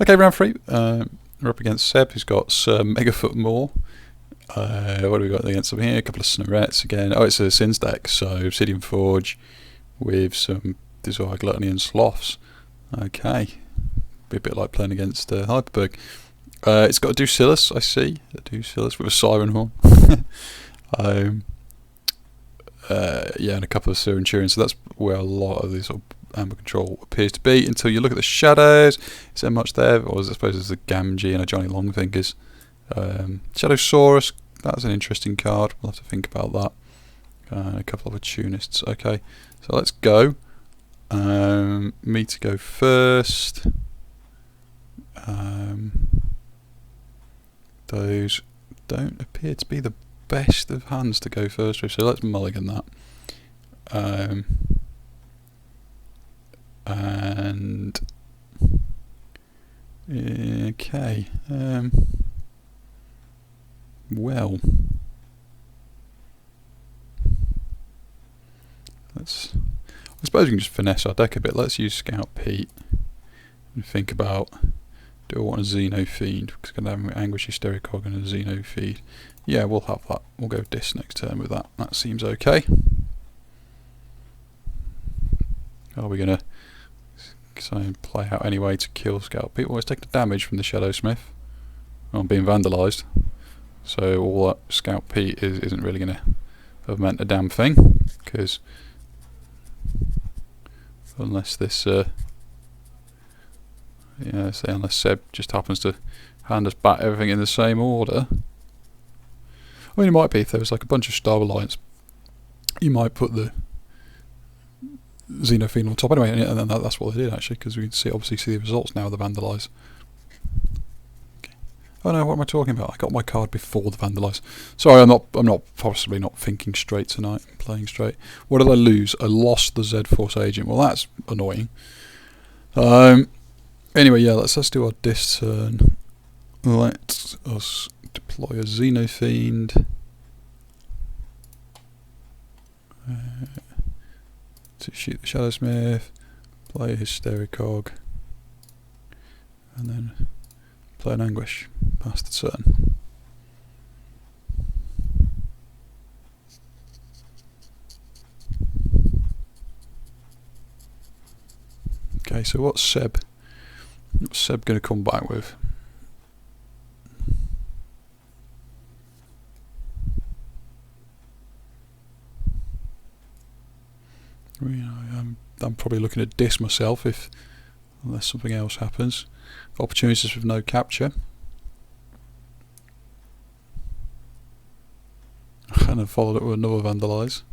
Okay, round 3. We're up against Seb, who's got some Megafoot more. What do we got against him here? A couple of Snorettes again. Oh, it's a Sins deck, so Obsidian Forge with some Desire, Gluttony and Sloths. Okay. Be a bit like playing against Hyperburg. It's got a Deusillius, I see. A Deusillius with a Siren Horn. Yeah, and a couple of Saurian. So that's where a lot of this sort of amber control appears to be until you look at the shadows. Is there much there? Or I suppose there's a Gamgee and a Johnny Longfingers. Shadowsaurus, that's an interesting card. We'll have to think about that. A couple of opportunists. Okay, so let's go. Me to go first. Those don't appear to be the best of hands to go first with, so let's mulligan that. And okay, well, I suppose we can just finesse our deck a bit. Let's use Scout Pete and think about, do I want a Xeno Fiend? Because I'm going to have an Anguish Hystericog and a Xeno Feed. Yeah, we'll have that. We'll go Dis next turn with that. That seems okay. Are we going to try and play out anyway to kill Scout Pete? Well, it's taking the damage from the Shadowsmith. I'm being vandalised. So all that Scout Pete isn't really going to have meant a damn thing. Because unless this... yeah, say unless Seb just happens to hand us back everything in the same order. I mean, it might be if there was like a bunch of Star Alliance, you might put the Xenophene on top anyway, and then that's what they did actually, because we can see obviously see the results now of the Vandalise. Okay. Oh no, what am I talking about? I got my card before the Vandalise. Sorry, I'm possibly not thinking straight tonight, playing straight. What did I lose? I lost the Z-Force agent. Well, that's annoying. Anyway, yeah, let's do our Dis turn. Let us deploy a Xenofiend to shoot the Shadowsmith, play a Hystericog, and then play an Anguish. Pass the turn. Okay, so what's Seb going to come back with? I'm probably looking at Dis myself, unless something else happens. Opportunities with no capture. And then followed it with another Vandalise.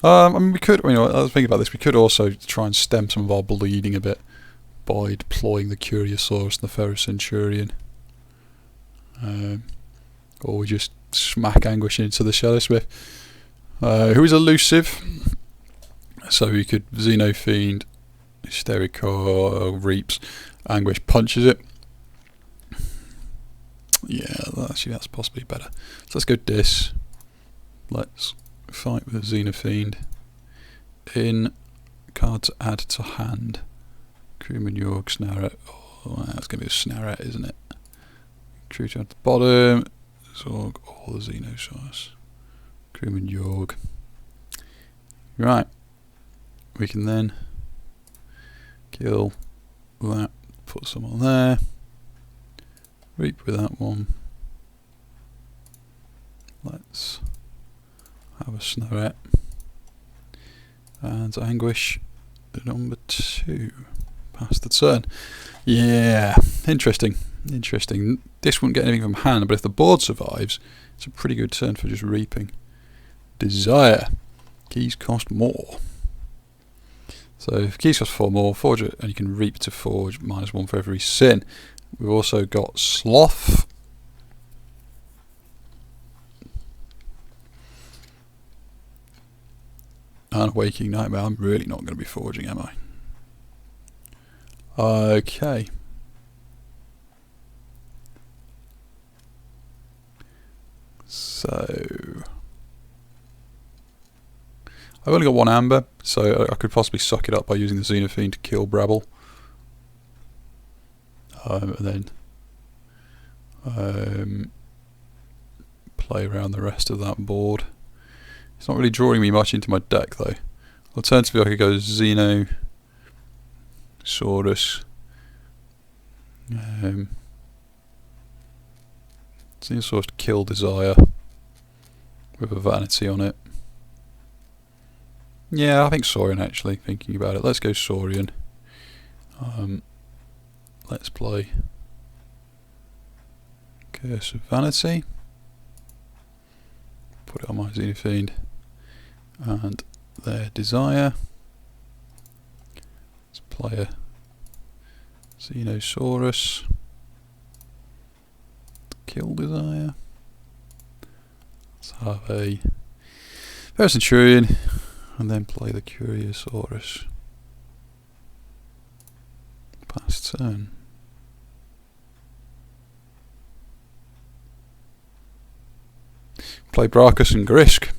I mean, we could. I was thinking about this. We could also try and stem some of our bleeding a bit by deploying the Curiosaurus and the Ferrocenturion, or we just smack Anguish into the Shadowsmith, who is elusive. So we could Xenofiend, Hysterico, Reaps, Anguish punches it. Yeah, actually that's possibly better. So let's go Dis. Let's fight with Xenofiend. In card to add to hand. Crewman York, Snarret. Oh, that's going to be a Snarret, isn't it? Creature at the bottom. Zorg, all the Xenosaurus. Crewman York. Right. We can then kill that, put some on there. Reap with that one. Let's have a Snoret. And Anguish, number 2. Pass the turn. Yeah, interesting. This wouldn't get anything from hand, but if the board survives, it's a pretty good turn for just reaping. Desire. Keys cost more. So if keys cost 4 more, forge it, and you can reap to forge -1 for every sin. We've also got Sloth. And Waking Nightmare. I'm really not going to be forging, am I? Okay. So I've only got one amber, so I could possibly suck it up by using the Xenofiend to kill Brabble. And then play around the rest of that board. It's not really drawing me much into my deck though. Alternatively, I could go Xenosaurus. Xenosaurus to kill Desire with a Vanity on it. Yeah, I think Saurian actually, thinking about it. Let's go Saurian. Let's play Curse of Vanity. Put it on my Xenofiend. And their Desire. Let's play a Xenosaurus. Kill Desire. Let's have a Centurion. And then play the Curiosaurus. Pass turn. Play Brachus and Grisk.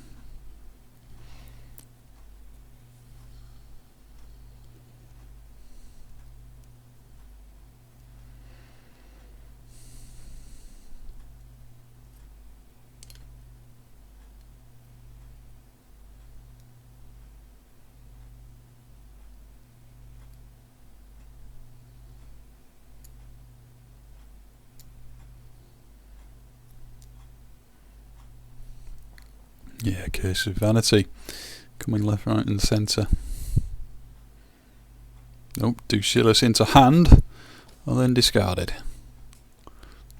Yeah, Curse of Vanity. Coming left, right and centre. Nope, Deusillius into hand and then discarded.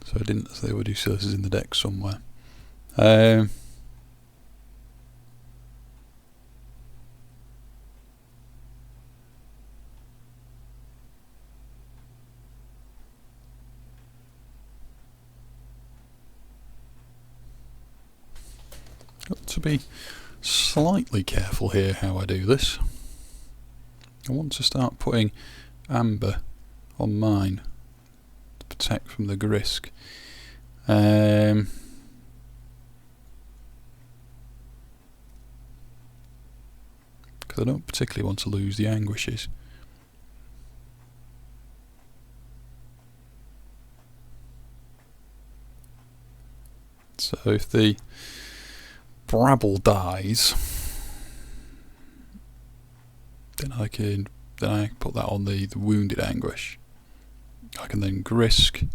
So I didn't say there were Deusilliuses in the deck somewhere. Got to be slightly careful here how I do this. I want to start putting amber on mine to protect from the Grisk. Because I don't particularly want to lose the Anguishes. So if the Brabble dies, then I can put that on the wounded Anguish. I can then Grisk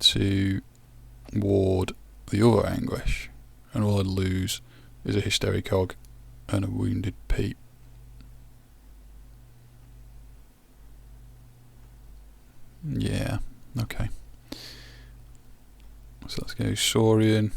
to ward the other Anguish, and all I lose is a Hystericog and a wounded Peep. Yeah, okay. So let's go Saurian.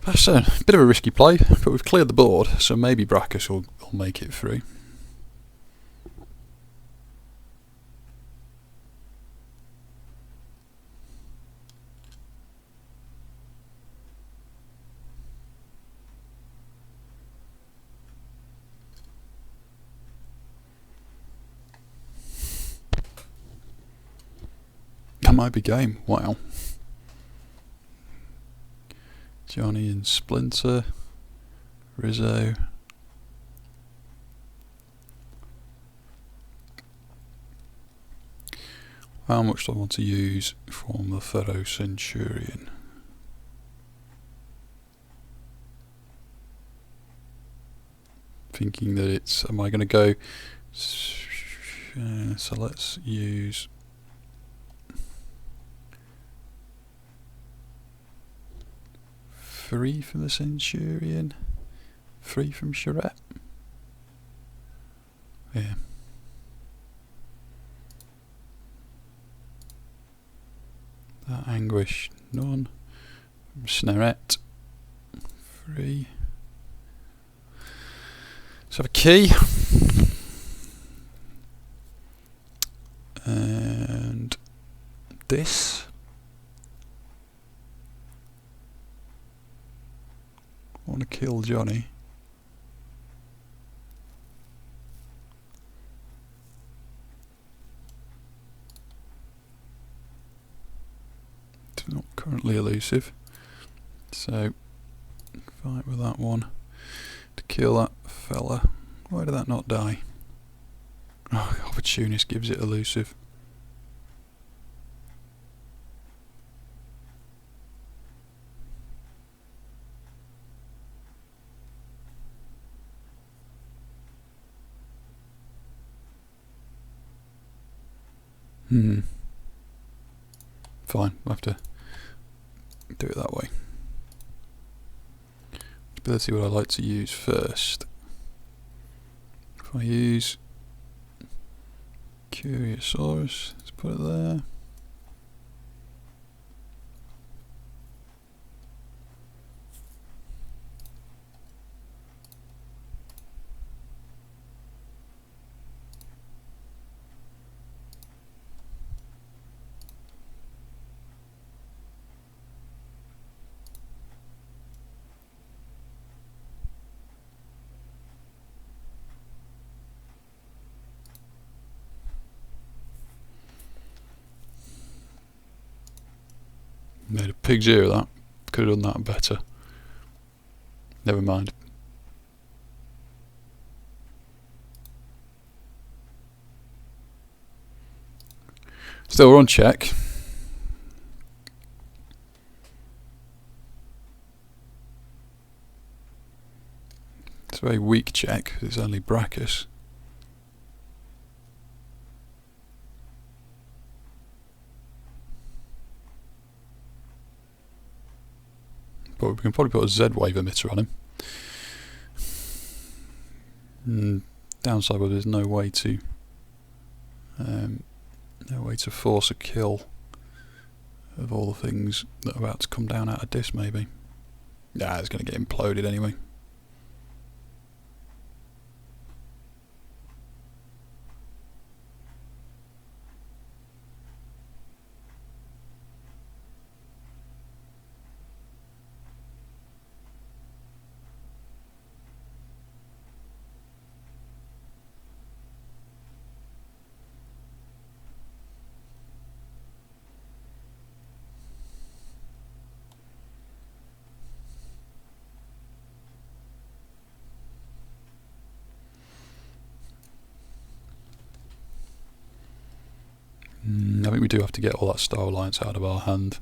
That's a bit of a risky play, but we've cleared the board, so maybe Brachus will make it through. That might be game, wow. Johnny and Splinter, Rizzo. How much do I want to use from the Pharaoh Centurion? Thinking that it's, am I going to go, so let's use three from the Centurion, 3 from Charette. Yeah. Swish, none. Snarette, 3. Let's have a key. And this. I want to kill Johnny. It's not currently elusive. So, fight with that one to kill that fella. Why did that not die? Oh, Opportunist gives it elusive. Fine, we'll have to do it that way. Ability what I like to use first. If I use Curiosaurus, let's put it there. Made a pig's ear of that. Could have done that better. Never mind. Still, we're on check. It's a very weak check because it's only Brachus. But we can probably put a Z-wave emitter on him. Downside, but there's no way to force a kill of all the things that are about to come down out of this. Maybe. Nah, it's going to get imploded anyway. I think we do have to get all that Star Alliance out of our hand.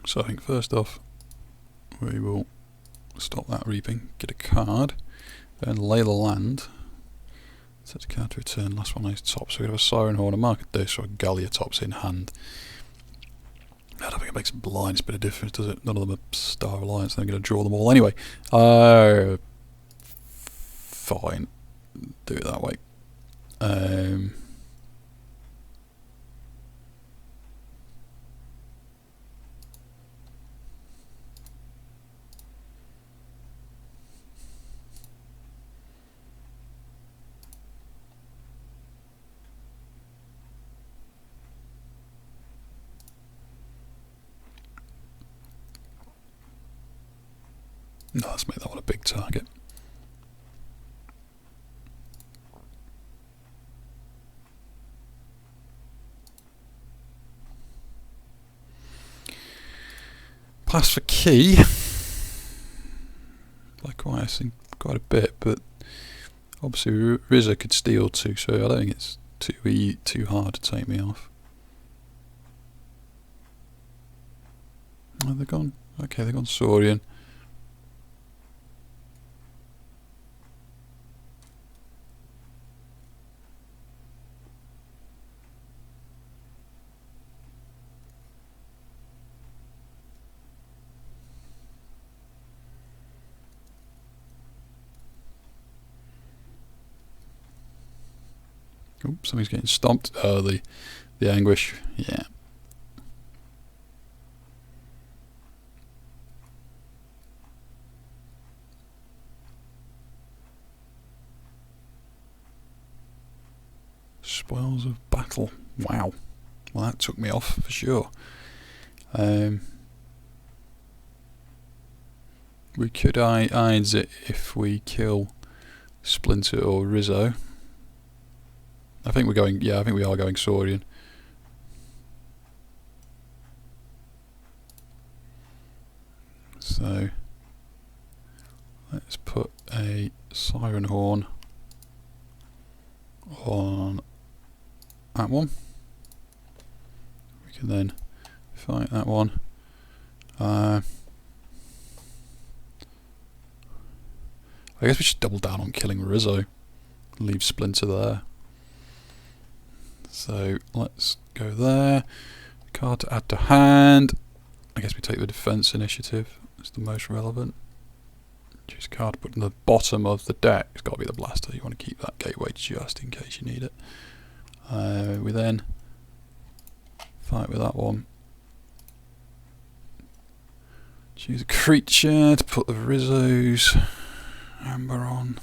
So I think first off we will stop that reaping, get a card, then lay the land, set a card to return, last one is top, so we have a Siren Horn, a Market Dish or a Gallia tops in hand. I don't think it makes a blindest bit of difference, does it? None of them are Star Alliance, then I'm going to draw them all anyway. Fine, do it that way. No, let's make that one a big target. Pass for key. Like quite a bit, but obviously Rizza could steal too, so I don't think it's too hard to take me off. Oh, they're gone. Okay, they've gone Saurian. Oops, something's getting stomped. Oh, the anguish. Yeah. Spoils of battle. Wow. Well, that took me off for sure. We could IDs it if we kill Splinter or Rizzo. I think we're going. Yeah, I think we are going Saurian. So let's put a siren horn on that one. We can then fight that one. I guess we should double down on killing Rizzo. Leave Splinter there. So let's go there. Card to add to hand. I guess we take the defense initiative. It's the most relevant. Choose a card to put in the bottom of the deck. It's got to be the blaster. You want to keep that gateway just in case you need it. We then fight with that one. Choose a creature to put the Rizzo's amber on.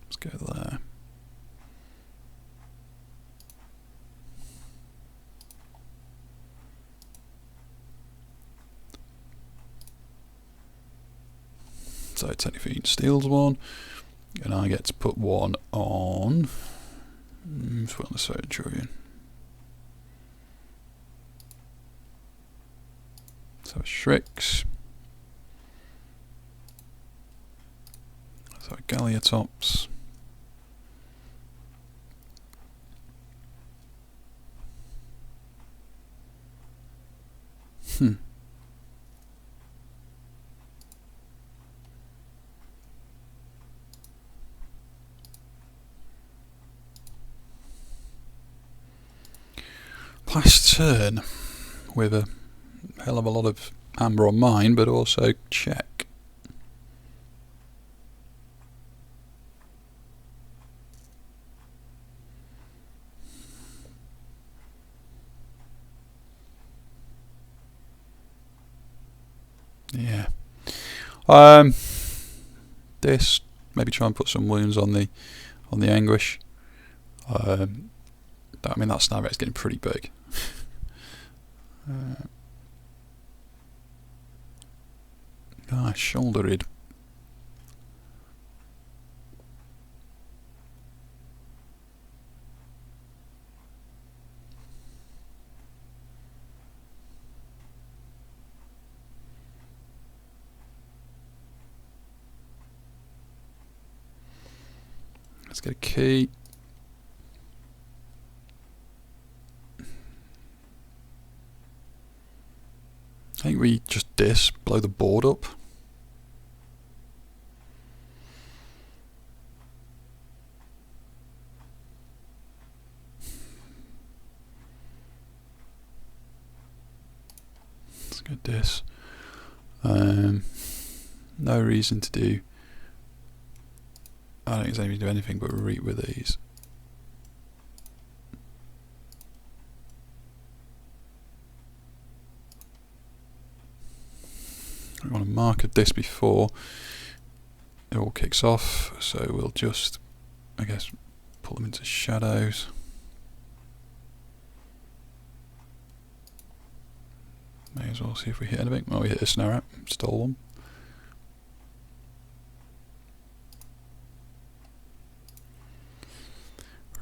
Let's go there. So technically steals one, and I get to put one on. Put on the Saurian. So Shrix. So Galliatops. Last turn with a hell of a lot of amber on mine, but also check. Yeah. This maybe try and put some wounds on the anguish. I mean that snare rate's getting pretty big. Shouldered. Let's get a key. I think we just blow the board up. Let's get this. No reason to do. I don't think there's any reason to do anything but reap with these. We want to mark this before it all kicks off, so we'll just, I guess, pull them into shadows. May as well see if we hit anything. Well, we hit a snare app, stole one.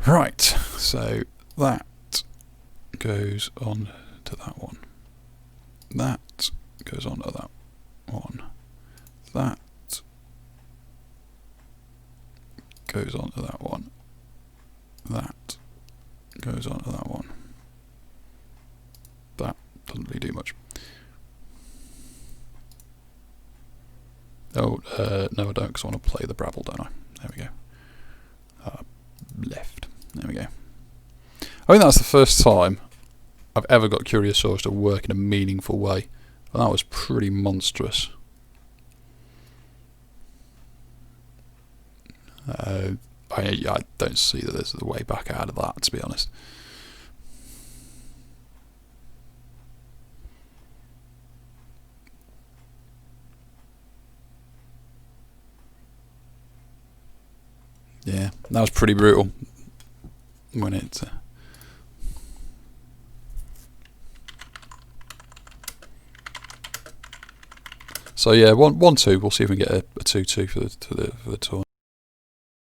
Right, so that goes on to that one. That goes on to that one. That goes on to that one. That goes on to that one. That doesn't really do much. Oh, no I don't, because I want to play the Brabble, don't I? There we go. Left. There we go. I think that's the first time I've ever got Curiosaurus to work in a meaningful way. And that was pretty monstrous. I don't see that there's a way back out of that, to be honest. Yeah, that was pretty brutal when it. So yeah, 1-2. We'll see if we can get a 2-2 for the tour.